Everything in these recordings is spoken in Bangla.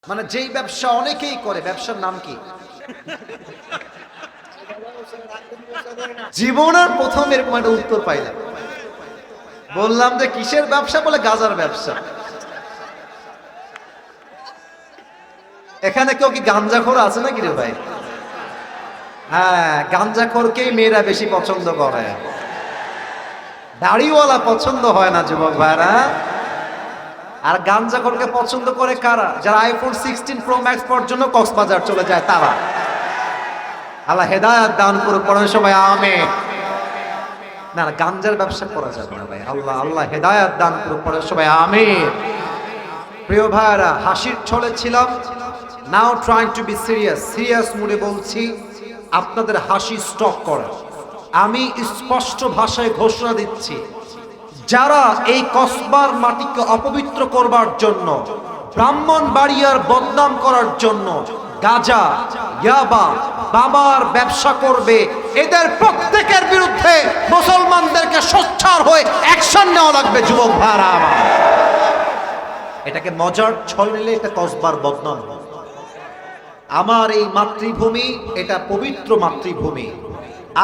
মানে যেই ব্যবসা অনেকেই করে, ব্যবসার নাম কি? জীবনের প্রথম এরকম একটা উত্তর পাইলাম। বললাম যে কিসের ব্যবসা, বলে গাজার ব্যবসা। এখানে কেউ কি গাঞ্জাখোর আছে নাকি রে ভাই? হ্যাঁ, গাঞ্জাখোরকেই মেয়েরা বেশি পছন্দ করে, দাড়িওয়ালা পছন্দ হয় না যুবক ভাইরা। আর গাঞ্জাখোরকে পছন্দ করে কারা? যারা আইফোন 16 প্রো ম্যাক্স পর্যন্ত কক্সবাজার চলে যায় তারা। আল্লাহ হেদায়েত দান করুক, পড়েন সবাই আমিন। না না, গাঞ্জার ব্যবসা করা যাবে না ভাই। আল্লাহ আল্লাহ হেদায়েত দান করুক, পড়েন সবাই আমিন। প্রিয় ভাইরা, হাসির ছলে ছিলাম, নাও ট্রাইং টু বি সিরিয়াস মুডে বলছি, আপনাদের হাসি স্টপ করা। আমি স্পষ্ট ভাষায় ঘোষণা দিচ্ছি, যারা এই কসবার মাটিকে অপবিত্র করবার জন্য, ব্রাহ্মণবাড়িয়ার বদনাম করার জন্য গাঁজা, ইয়াবা, বাবার ব্যবসা করবে, এদের প্রত্যেকের বিরুদ্ধে মুসলমানদেরকে সোচ্চার হয়ে অ্যাকশন নেওয়া লাগবে যুবক ভাইরা আমার। এটাকে মজার ছল নিলে এটা কসবার বদনাম। আমার এই মাতৃভূমি, এটা পবিত্র মাতৃভূমি,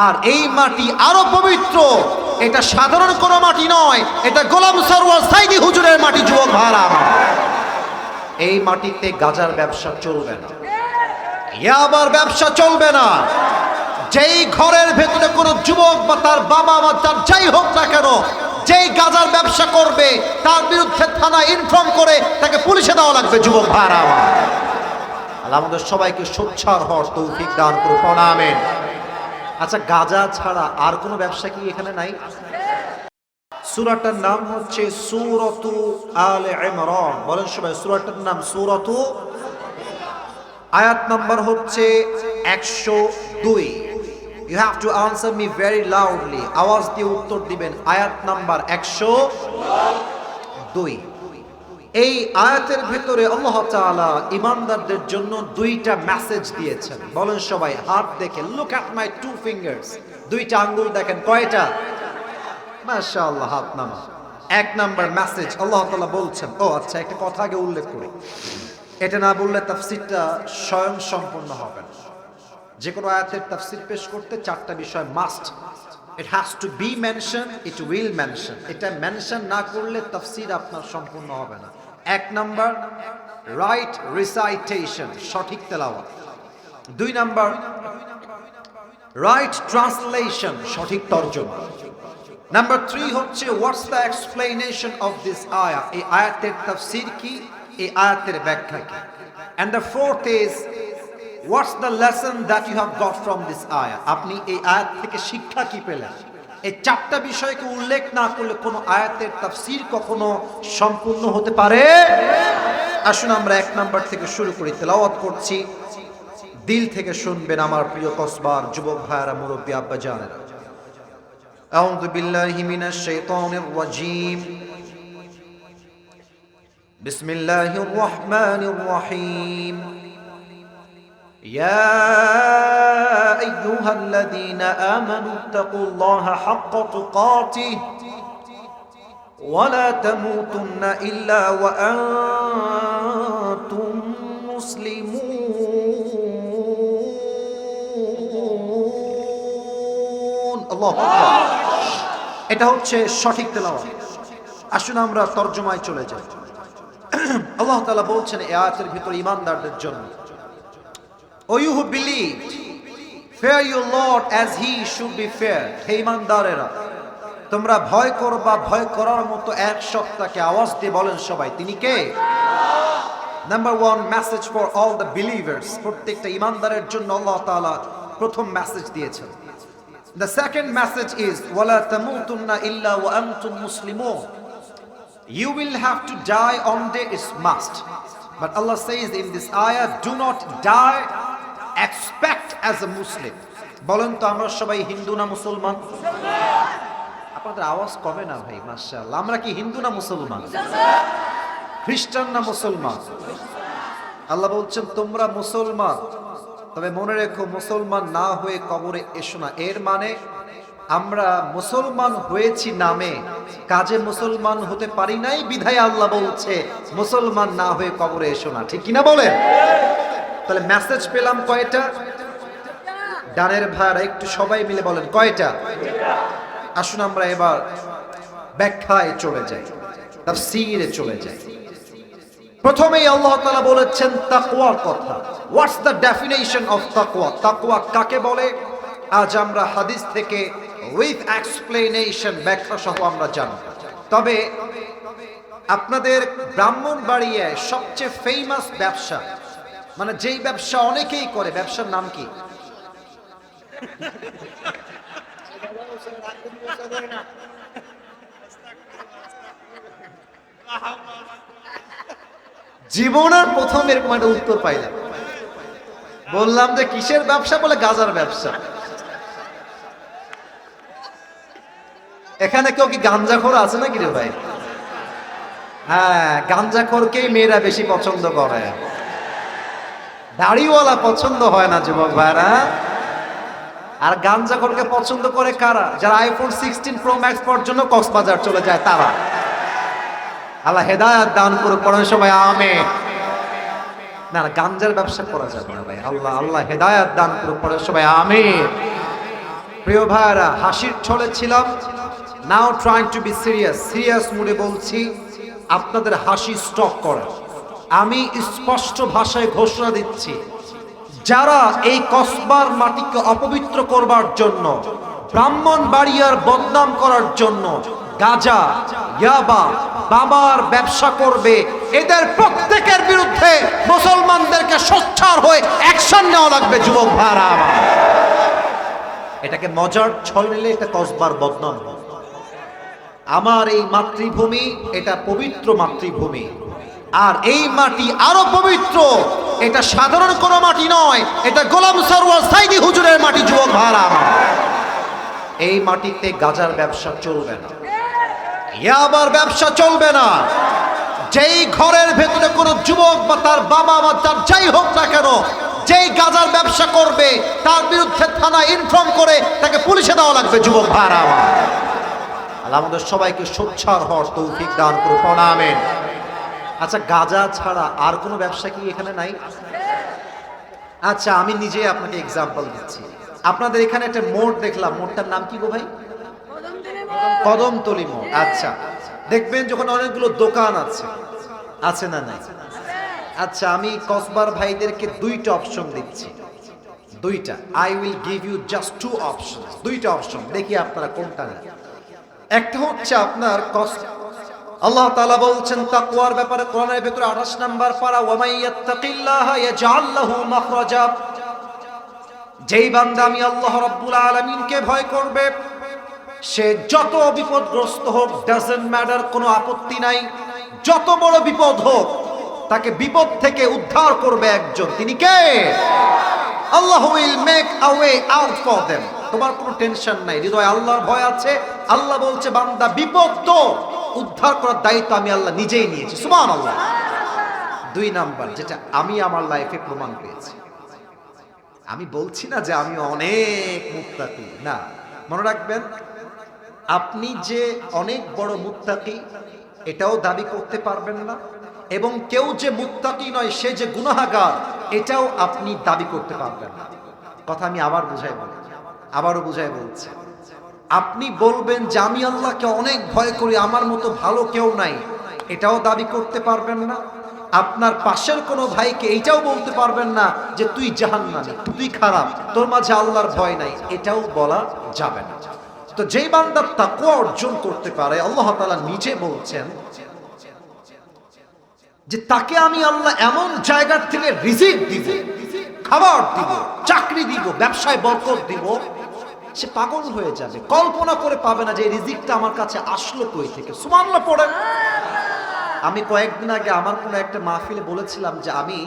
আর এই মাটি আরো পবিত্র। এটা সাধারণ কোনো মাটি নয়, এটা গোলাম সরওয়ার সাইদি হুজুরের মাটি যুবক ভাইরা আমার। এই মাটিতে গাজার ব্যবসা চলবে না, ইয়াবার ব্যবসা চলবে না। যেই ঘরের ভেতরে কোনো যুবক বা তার বাবা বা তার যাই হোক না কেন, যেই গাজার ব্যবসা করবে তার বিরুদ্ধে থানা ইনফর্ম করে তাকে পুলিশে দেওয়া লাগবে যুবক ভাইরা আমার। আল্লাহ আমাদের সবাইকে সোচ্চার হওয়ার তৌফিক দান করুন, আমিন। আচ্ছা, গাজা ছাড়া আর কোনো ব্যবসা কি এখানে নাই? সূরাটার নাম হচ্ছে সূরাতু আলে ইমরান। বলেন সবাই, সূরাটার নাম সূরাতু, আয়াত নাম্বার হচ্ছে 102। You have to answer me very loudly, আওয়াজ দিয়ে উত্তর দিবেন। আয়াত নাম্বার 102। এই আয়াতের ভেতরে আল্লাহ তাআলা ঈমানদারদের জন্য দুইটা মেসেজ দিয়েছেন। বলেন সবাই, হাত দেখে, look at my two fingers, দুইটা আঙ্গুল দেখেন। কয়টা? মাশাআল্লাহ, হাত নামা। এক নাম্বার মেসেজ আল্লাহ তাআলা বলছেন। ও আচ্ছা, একটা কথা আগে উল্লেখ করি, এটা না বললে তাফসীরটা স্বয়ং সম্পূর্ণ হবে না। যে কোনো আয়াতের তাফসীর পেশ করতে চারটা বিষয় must. It has to B mention, it will mention. এটা মেনশন না করলে তাফসীর আপনার সম্পূর্ণ হবে না। এক নাম্বার, রাইট রিসাইটেশন, সঠিক তেলাওয়াত। দুই নাম্বার, রাইট ট্রান্সলেশন, সঠিক তর্জমা। নাম্বার 3 হচ্ছে what's the explanation of this ayah, এই আয়াতের তাফসীর কি, এই আয়াতের ব্যাখ্যা কি। And the fourth is what's the lesson that you have got from this ayah, আপনি এই আয়াত থেকে শিক্ষা কি পেলেন। এই চারটা বিষয়কে উল্লেখ না করলে কোনো আয়াতের তাফসীর কখনো সম্পূর্ণ হতে পারে। আসুন আমরা এক নাম্বার থেকে শুরু করি, তেলাওয়াত করছি, দিল থেকে শুনবেন আমার প্রিয় কসবার যুবক ভাইয়েরা, মুরব্বী আব্বা জানেরা। আউযু বিল্লাহি মিনাশ শাইতানির রাজীম, বিসমিল্লাহির রহমানির রহিম। ইয়া আইয়ুহাল্লাযীনা আমানু তাকুল্লাহা হাক্কা তুকাতিহি ওয়া লা তামুতুন্না ইল্লা ওয়া আনতুম মুসলিমুন। আল্লাহু আকবার। এটা হচ্ছে সঠিক তেলাওয়াত। আসুন আমরা তরজমায় চলে যাই। আল্লাহ তাআলা বলছেন এই আয়াতের ভিতরে ঈমানদারদের জন্য, O you who believed, fear your Lord as he should be feared. হে ঈমানদারেরা, তোমরা ভয় করবা ভয় করার মতো এক সত্তাকে। আওয়াজ দিয়ে বলেন সবাই, তিনি কে? Number 1 message for all the believers, প্রত্যেকটা ঈমানদারের জন্য আল্লাহ তাআলা প্রথম মেসেজ দিয়েছেন। The second message is wala tamutunna illa wa antum muslimun. You will have to die one day, it's must. But Allah says in this ayah, do not die expect as a Muslim. বলেন তো, আমরা সবাই হিন্দু না মুসলমান? আপনাদের আওয়াজ কমে না ভাই, মাশাআল্লাহ। আমরা কি হিন্দু না মুসলমান? খ্রিস্টান না মুসলমান? আল্লাহ বলছেন তোমরা মুসলমান, তবে মনে রেখো মুসলমান না হয়ে কবরে এসো না। এর মানে আমরা মুসলমান হয়েছি নামে, কাজে মুসলমান হতে পারি নাই, বিধায় আল্লাহ বলছে মুসলমান না হয়ে কবরে এসো না। ঠিক কিনা বলেন? তাহলে মেসেজ পেলাম কয়টা? ডানের ভাইরা একটু সবাই মিলে বলেন কয়টা? আসুন আমরা এবার ব্যাখ্যায় চলে যাই, তাফসীরে চলে যাই। প্রথমেই আল্লাহ তাআলা বলেছেন তাকওয়ার কথা। হোয়াটস দ্য ডেফিনেশন অফ তাকওয়া? তাকওয়া কাকে বলে? আজ আমরা হাদিস থেকে উইথ এক্সপ্লেনেশন, ব্যাখ্যা সহ আমরা জানব। তবে আপনাদের ব্রাহ্মণবাড়িয়ায় সবচেয়ে ফেমাস ব্যবসা, মানে যেই ব্যবসা অনেকেই করে, ব্যবসার নাম কি? জীবনের প্রথম এরকম একটা উত্তর পাইলাম। বললাম যে কিসের ব্যবসা, বলে গাজার ব্যবসা। এখানে কেউ কি গাঞ্জাখোর আছে নাকি রে ভাই? হ্যাঁ, গাঞ্জাখোরকেই মেয়েরা বেশি পছন্দ করে, দাড়িওয়ালা পছন্দ হয় না যুবক ভাইরা। আর গাঞ্জাখোরকে পছন্দ করে কারা? যারা আইফোন 16 প্রো ম্যাক্স পর্যন্ত কক্সবাজার চলে যায় তারা। আল্লাহ হেদায়েত দান করুক, পড়েন সবাই আমিন। না না, গাঞ্জার ব্যবসা করা যাবে না ভাই। আল্লাহ হেদায়েত দান করুক, পড়েন সবাই আমিন। প্রিয় ভাইরা, হাসির ছলে ছিলাম, নাও ট্রাইং টু বি সিরিয়াস মুডে বলছি, আপনাদের হাসি স্টপ করা। আমি স্পষ্ট ভাষায় ঘোষণা দিচ্ছি, যারা এই কসবার মাটিকে অপবিত্র করবার জন্য, ব্রাহ্মণবাড়িয়ার বদনাম করার জন্য গাঁজা, ইয়াবা, বাবার ব্যবসা করবে, এদের প্রত্যেকের বিরুদ্ধে মুসলমানদেরকে সোচ্চার হয়ে অ্যাকশন নেওয়া লাগবে যুবক ভাইরা আমার। এটাকে মজার ছল নিলে এটা কসবার বদনাম হবে। আমার এই মাতৃভূমি, এটা পবিত্র মাতৃভূমি, আর এই মাটি আরো পবিত্র। এটা সাধারণ কোনো মাটি নয়, এটা গোলাম সরওয়ার সাইদি হুজুরের মাটি যুবক ভাইরা আমার। এই মাটিতে গাজার ব্যবসা চলবে না, ইয়াবার ব্যবসা চলবে না। যেই ঘরের ভেতরে কোনো যুবক বা তার বাবা বা তার যাই হোক না কেন, যেই গাজার ব্যবসা করবে তার বিরুদ্ধে থানা ইনফর্ম করে তাকে পুলিশে দেওয়া লাগবে যুবক ভাইরা আমার। আল্লাহ আমাদের সবাইকে সোচ্চার হওয়ার তৌফিক দান করুন, আমিন। আচ্ছা, গাজা ছাড়া আর কোনো ব্যবসা কি এখানে নাই? আচ্ছা, আমি নিজে আপনাকে এক্সাম্পল দিচ্ছি। আপনাদের এখানে একটা মোড় দেখলাম, মোড়টার নাম কি গো ভাই? কদমতলি মোড়। আচ্ছা, দেখবেন যখন অনেকগুলো দোকান আছে না নাই? আচ্ছা, আমি কসবার ভাইদেরকে দুইটা অপশন দিচ্ছি, দুইটা। I will give you just two option, দুইটা অপশন, দেখি আপনারা কোনটা নেন। একটা হচ্ছে আপনার আল্লাহ তাআলা বলছেন তাকওয়ার ব্যাপারে কোরআনের ভিতরে 28 নাম্বার পারা, ওয়া মান ইয়াত্তাকিল্লাহা ইয়াজআল লাহু মাখরাজা। যেই বান্দা আমি আল্লাহ রাব্বুল আলামিনকে ভয় করবে, সে যত বিপদগ্রস্ত হোক, ডাজন্ট ম্যাটার, কোনো আপত্তি নাই, যত বড় বিপদ হোক তাকে বিপদ থেকে উদ্ধার করবে একজন। তিনি কে? Allah will make a way out for them. তোমার কোনো টেনশন নাই, হৃদয়ে আল্লাহর ভয় আছে। আল্লাহ বলছে বান্দা বিপদ তো উদ্ধার করার দায়িত্ব আমি আল্লাহ নিজেই নিয়েছি, সুবহানাল্লাহ। দুই নাম্বার, যেটা আমি আমার লাইফে প্রমাণ পেয়েছি, আমি বলছি না যে আমি অনেক মুত্তাকি, না, মনে রাখবেন আপনি যে অনেক বড় মুত্তাকি এটাও দাবি করতে পারবেন না, এবং কেউ যে মুত্তাকি নয় সে যে গুনাহগার এটাও আপনি দাবি করতে পারবেন না। কথা আমি আবারও বুঝাই বলছি। আপনি বলবেন যে আমি আল্লাহকে অনেক ভয় করি, আমার মতো ভালো কেউ নাই, এটাও দাবি করতে পারবেন না। আপনার পাশের কোনো ভাইকে এইটাও বলতে পারবেন না যে তুই জাহান্নামী, তুই খারাপ, তোর মাঝে আল্লাহর ভয় নাই, এটাও বলা যাবে না। তো যেই বান্দা তাকওয়া অর্জন করতে পারে, আল্লাহ তাআলা নিজে বলছেন যে তাকে আমি আল্লাহ এমন জায়গার থেকে রিজিক দিব, খাবার দিব, চাকরি দিব, ব্যবসায় বরকত দিব, সে পাগল হয়ে যাবে, কল্পনা করে পাবে না যে এই রিজিকটা আমার কাছে আসলো কই থেকে। সুবহানাল্লাহ পড়েন। আমি কয়েকদিন আগে আমার কোনো একটা মাহফিলে বলেছিলাম যে আমি